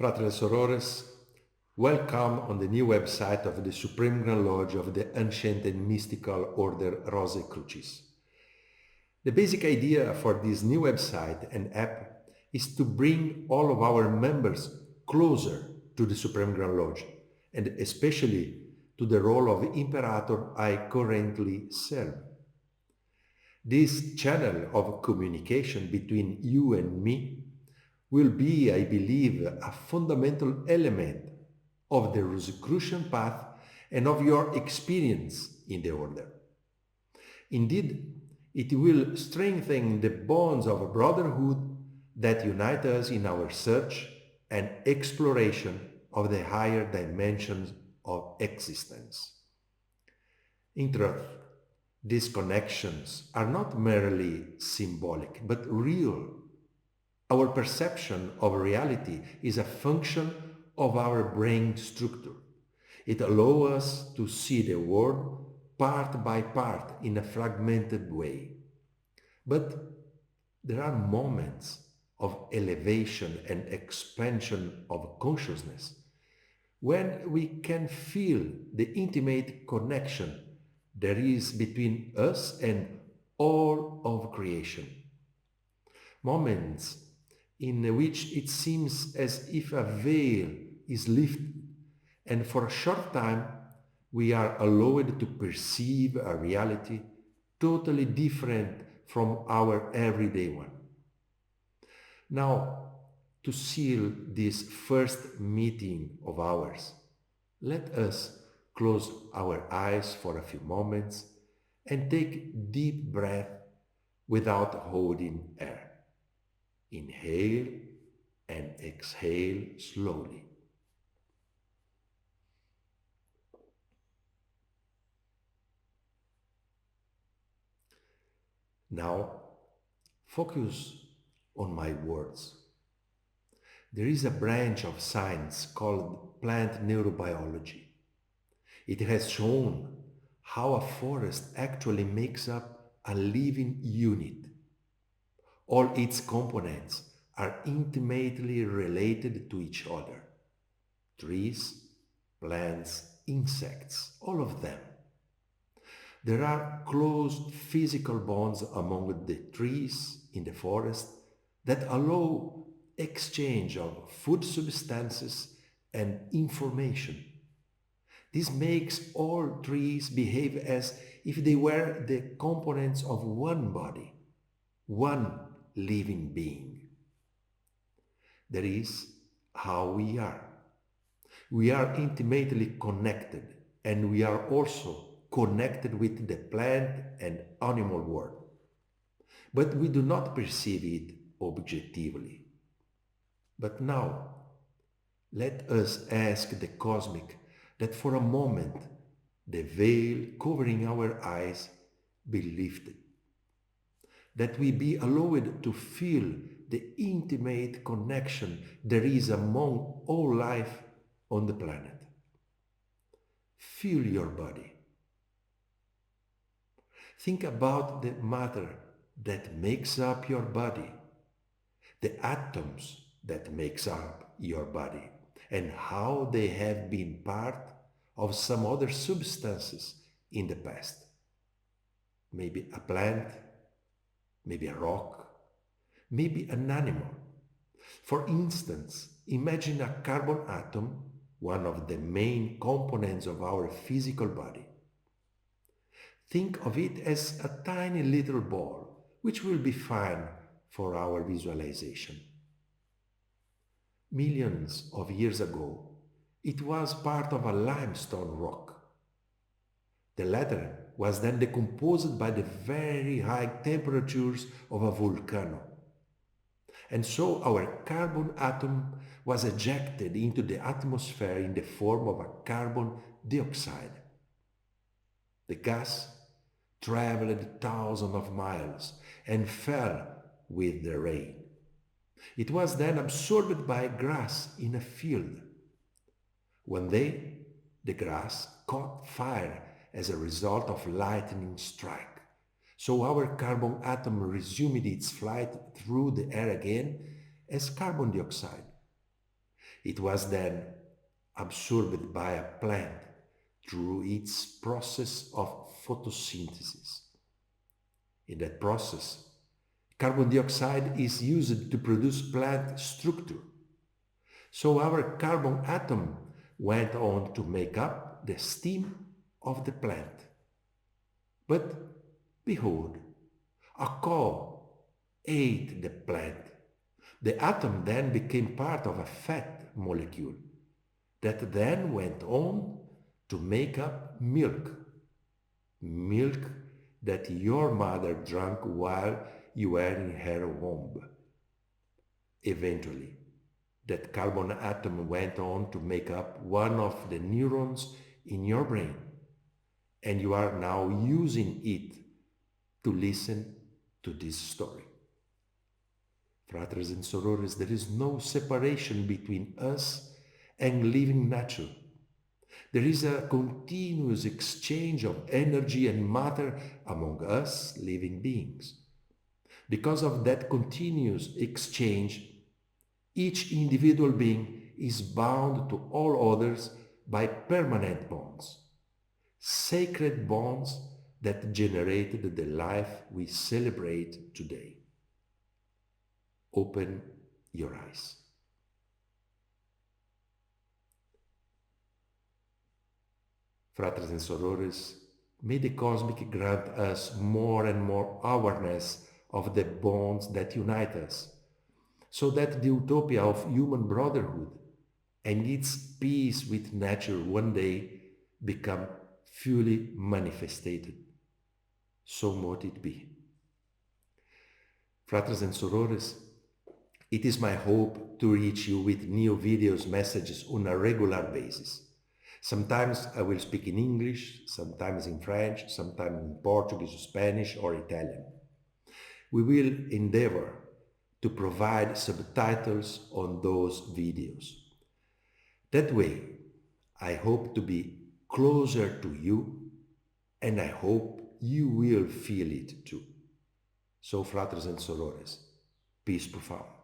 Fratelli Sorores, welcome on the new website of the Supreme Grand Lodge of the Ancient and Mystical Order Rose Crucis. The basic idea for this new website and app is to bring all of our members closer to the Supreme Grand Lodge, and especially to the role of Imperator I currently serve. This channel of communication between you and me will be, I believe, a fundamental element of the Rosicrucian path and of your experience in the order. Indeed, it will strengthen the bonds of brotherhood that unite us in our search and exploration of the higher dimensions of existence. In truth, these connections are not merely symbolic, but real. Our perception of reality is a function of our brain structure. It allows us to see the world part by part in a fragmented way. But there are moments of elevation and expansion of consciousness when we can feel the intimate connection there is between us and all of creation. Moments in which it seems as if a veil is lifted, and for a short time we are allowed to perceive a reality totally different from our everyday one. Now, to seal this first meeting of ours, let us close our eyes for a few moments and take deep breath without holding air. Inhale and exhale slowly. Now, focus on my words. There is a branch of science called plant neurobiology. It has shown how a forest actually makes up a living unit. All its components are intimately related to each other. Trees, plants, insects, all of them. There are close physical bonds among the trees in the forest that allow exchange of food substances and information. This makes all trees behave as if they were the components of one body, one living being. That is how we are. We are intimately connected, and we are also connected with the plant and animal world. But we do not perceive it objectively. But now, let us ask the cosmic that for a moment the veil covering our eyes be lifted, that we be allowed to feel the intimate connection there is among all life on the planet. Feel your body. Think about the matter that makes up your body, the atoms that makes up your body, and how they have been part of some other substances in the past. Maybe a plant, maybe a rock, maybe an animal. For instance, imagine a carbon atom, one of the main components of our physical body. Think of it as a tiny little ball, which will be fine for our visualization. Millions of years ago, it was part of a limestone rock. The latter was then decomposed by the very high temperatures of a volcano. And so our carbon atom was ejected into the atmosphere in the form of a carbon dioxide. The gas traveled thousands of miles and fell with the rain. It was then absorbed by grass in a field. One day, the grass caught fire as a result of lightning strike. So our carbon atom resumed its flight through the air again as carbon dioxide. It was then absorbed by a plant through its process of photosynthesis. In that process, carbon dioxide is used to produce plant structure. So our carbon atom went on to make up the stem of the plant. But behold, a cow ate the plant. The atom then became part of a fat molecule that then went on to make up milk. Milk that your mother drank while you were in her womb. Eventually, that carbon atom went on to make up one of the neurons in your brain, and you are now using it to listen to this story. Fratres and sorores, there is no separation between us and living nature. There is a continuous exchange of energy and matter among us living beings. Because of that continuous exchange, each individual being is bound to all others by permanent bonds, sacred bonds that generated the life we celebrate today. Open your eyes. Fratres and sorores, may the cosmic grant us more and more awareness of the bonds that unite us, so that the utopia of human brotherhood and its peace with nature one day become fully manifested. So mote it be. Fratres and sorores, it is my hope to reach you with new videos, messages on a regular basis. Sometimes I will speak in English, sometimes in French, sometimes in Portuguese, Spanish or Italian. We will endeavor to provide subtitles on those videos. That way, I hope to be closer to you, and I hope you will feel it too. So, fratres and sorores, peace profound.